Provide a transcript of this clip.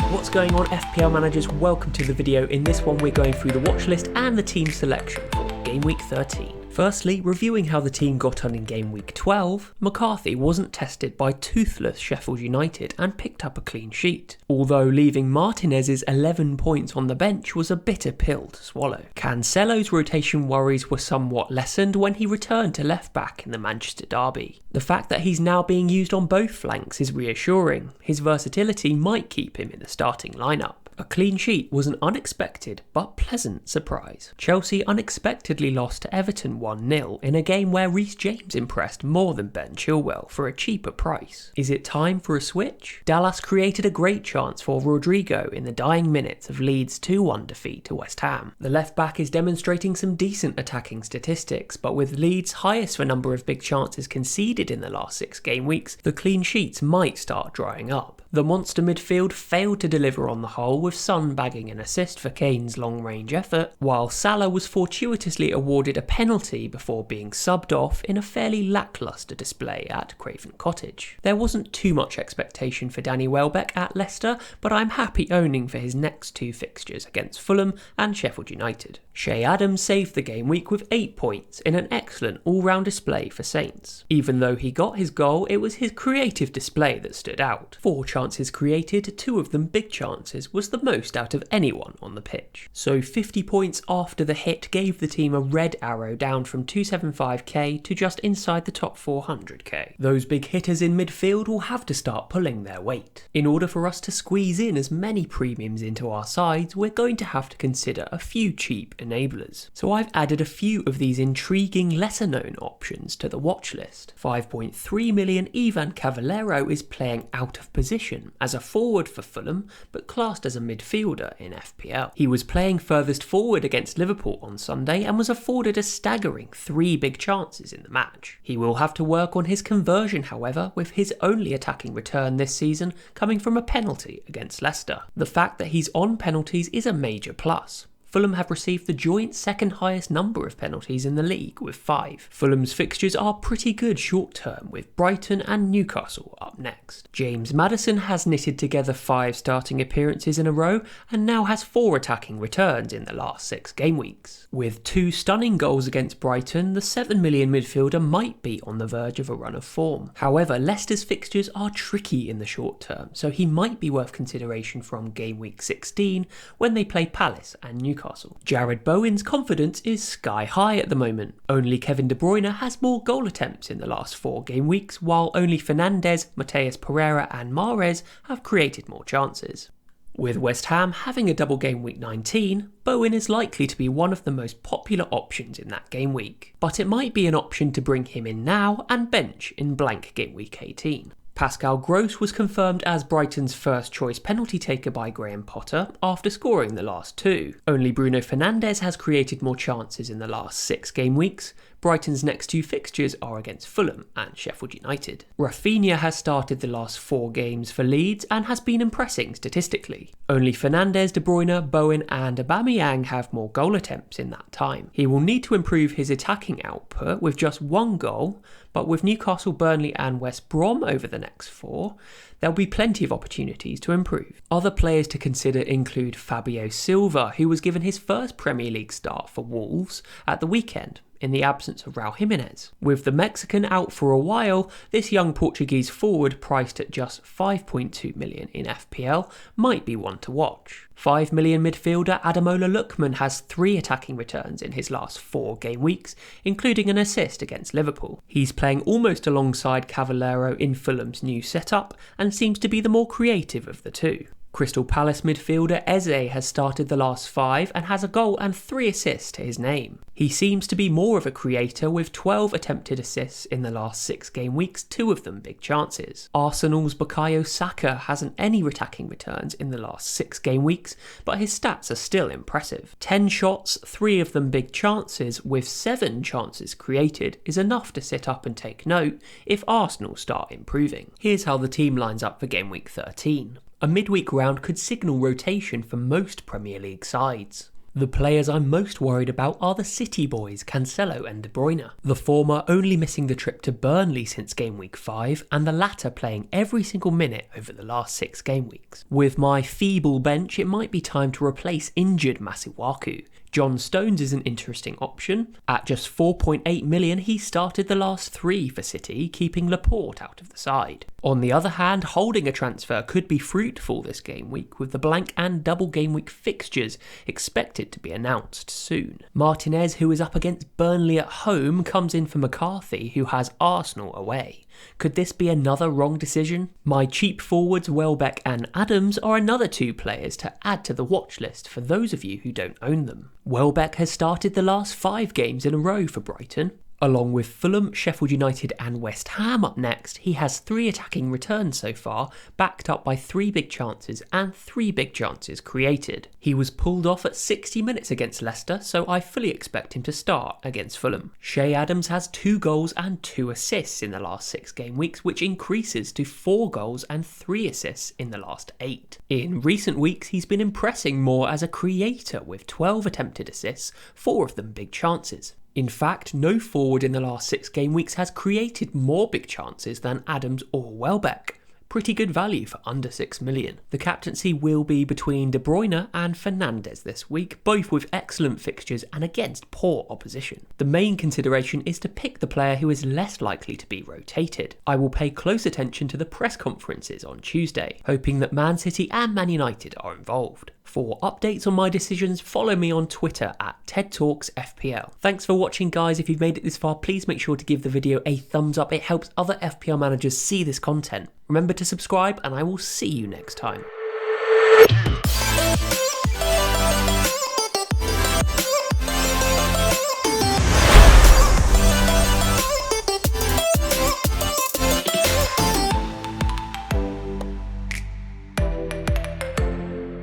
What's going on, FPL managers? Welcome to the video. In this one we're going through the watch list and the team selection for game week 13. Firstly, reviewing how the team got on in game week 12, McCarthy wasn't tested by toothless Sheffield United and picked up a clean sheet, although leaving Martinez's 11 points on the bench was a bitter pill to swallow. Cancelo's rotation worries were somewhat lessened when he returned to left back in the Manchester derby. The fact that he's now being used on both flanks is reassuring. His versatility might keep him in the starting lineup. A clean sheet was an unexpected but pleasant surprise. Chelsea unexpectedly lost to Everton 1-0 in a game where Reece James impressed more than Ben Chilwell for a cheaper price. Is it time for a switch? Dallas created a great chance for Rodrigo in the dying minutes of Leeds' 2-1 defeat to West Ham. The left back is demonstrating some decent attacking statistics, but with Leeds highest for number of big chances conceded in the last 6 game weeks, the clean sheets might start drying up. The monster midfield failed to deliver on the whole, with Son bagging an assist for Kane's long-range effort, while Salah was fortuitously awarded a penalty before being subbed off in a fairly lacklustre display at Craven Cottage. There wasn't too much expectation for Danny Welbeck at Leicester, but I'm happy owning for his next 2 fixtures against Fulham and Sheffield United. Shea Adams saved the game week with 8 points in an excellent all-round display for Saints. Even though he got his goal, it was his creative display that stood out. 4 chances created, 2 of them big chances, was the most out of anyone on the pitch. So 50 points after the hit gave the team a red arrow down from 275k to just inside the top 400k. Those big hitters in midfield will have to start pulling their weight. In order for us to squeeze in as many premiums into our sides, we're going to have to consider a few cheap enablers. So I've added a few of these intriguing lesser known options to the watch list. 5.3 million Ivan Cavallero is playing out of position as a forward for Fulham, but classed as a midfielder in FPL. He was playing furthest forward against Liverpool on Sunday and was afforded a staggering 3 big chances in the match. He will have to work on his conversion, however, with his only attacking return this season coming from a penalty against Leicester. The fact that he's on penalties is a major plus. Fulham have received the joint second highest number of penalties in the league with 5. Fulham's fixtures are pretty good short term, with Brighton and Newcastle up next. James Maddison has knitted together 5 starting appearances in a row and now has 4 attacking returns in the last 6 game weeks. With 2 stunning goals against Brighton, the 7 million midfielder might be on the verge of a run of form. However, Leicester's fixtures are tricky in the short term, so he might be worth consideration from game week 16 when they play Palace and Newcastle. Jared Bowen's confidence is sky high at the moment. Only Kevin De Bruyne has more goal attempts in the last 4 game weeks, while only Fernandes, Mateus Pereira and Mahrez have created more chances. With West Ham having a double game week 19, Bowen is likely to be one of the most popular options in that game week, but it might be an option to bring him in now and bench in blank game week 18. Pascal Gross was confirmed as Brighton's first choice penalty taker by Graham Potter after scoring the last 2. Only Bruno Fernandes has created more chances in the last 6 game weeks. Brighton's next 2 fixtures are against Fulham and Sheffield United. Rafinha has started the last 4 games for Leeds and has been impressing statistically. Only Fernandes, De Bruyne, Bowen and Aubameyang have more goal attempts in that time. He will need to improve his attacking output with just 1 goal, but with Newcastle, Burnley and West Brom over the next 4, there'll be plenty of opportunities to improve. Other players to consider include Fabio Silva, who was given his first Premier League start for Wolves at the weekend, in the absence of Raul Jimenez. With the Mexican out for a while, this young Portuguese forward priced at just 5.2 million in FPL might be one to watch. 5 million midfielder Ademola Lookman has 3 attacking returns in his last 4 game weeks, including an assist against Liverpool. He's playing almost alongside Cavallero in Fulham's new setup and seems to be the more creative of the 2. Crystal Palace midfielder Eze has started the last 5 and has a goal and 3 assists to his name. He seems to be more of a creator with 12 attempted assists in the last 6 game weeks, 2 of them big chances. Arsenal's Bukayo Saka hasn't any attacking returns in the last 6 game weeks, but his stats are still impressive. 10 shots, 3 of them big chances with 7 chances created is enough to sit up and take note if Arsenal start improving. Here's how the team lines up for game week 13. A midweek round could signal rotation for most Premier League sides. The players I'm most worried about are the City boys, Cancelo and De Bruyne. The former only missing the trip to Burnley since game week 5, and the latter playing every single minute over the last 6 game weeks. With my feeble bench, it might be time to replace injured Masuaku. John Stones is an interesting option. At just 4.8 million, he started the last 3 for City, keeping Laporte out of the side. On the other hand, holding a transfer could be fruitful this game week, with the blank and double game week fixtures expected to be announced soon. Martinez, who is up against Burnley at home, comes in for McCarthy, who has Arsenal away. Could this be another wrong decision? My cheap forwards Welbeck and Adams are another 2 players to add to the watch list for those of you who don't own them. Welbeck has started the last 5 games in a row for Brighton. Along with Fulham, Sheffield United and West Ham up next, he has 3 attacking returns so far, backed up by 3 big chances and 3 big chances created. He was pulled off at 60 minutes against Leicester, so I fully expect him to start against Fulham. Shay Adams has 2 goals and 2 assists in the last 6 game weeks, which increases to 4 goals and 3 assists in the last 8. In recent weeks, he's been impressing more as a creator with 12 attempted assists, 4 of them big chances. In fact, no forward in the last 6 game weeks has created more big chances than Adams or Welbeck. Pretty good value for under 6 million. The captaincy will be between De Bruyne and Fernandes this week, both with excellent fixtures and against poor opposition. The main consideration is to pick the player who is less likely to be rotated. I will pay close attention to the press conferences on Tuesday, hoping that Man City and Man United are involved. For updates on my decisions, follow me on Twitter at TEDTalksFPL. Thanks for watching, guys. If you've made it this far, please make sure to give the video a thumbs up. It helps other FPL managers see this content. Remember to subscribe, and I will see you next time.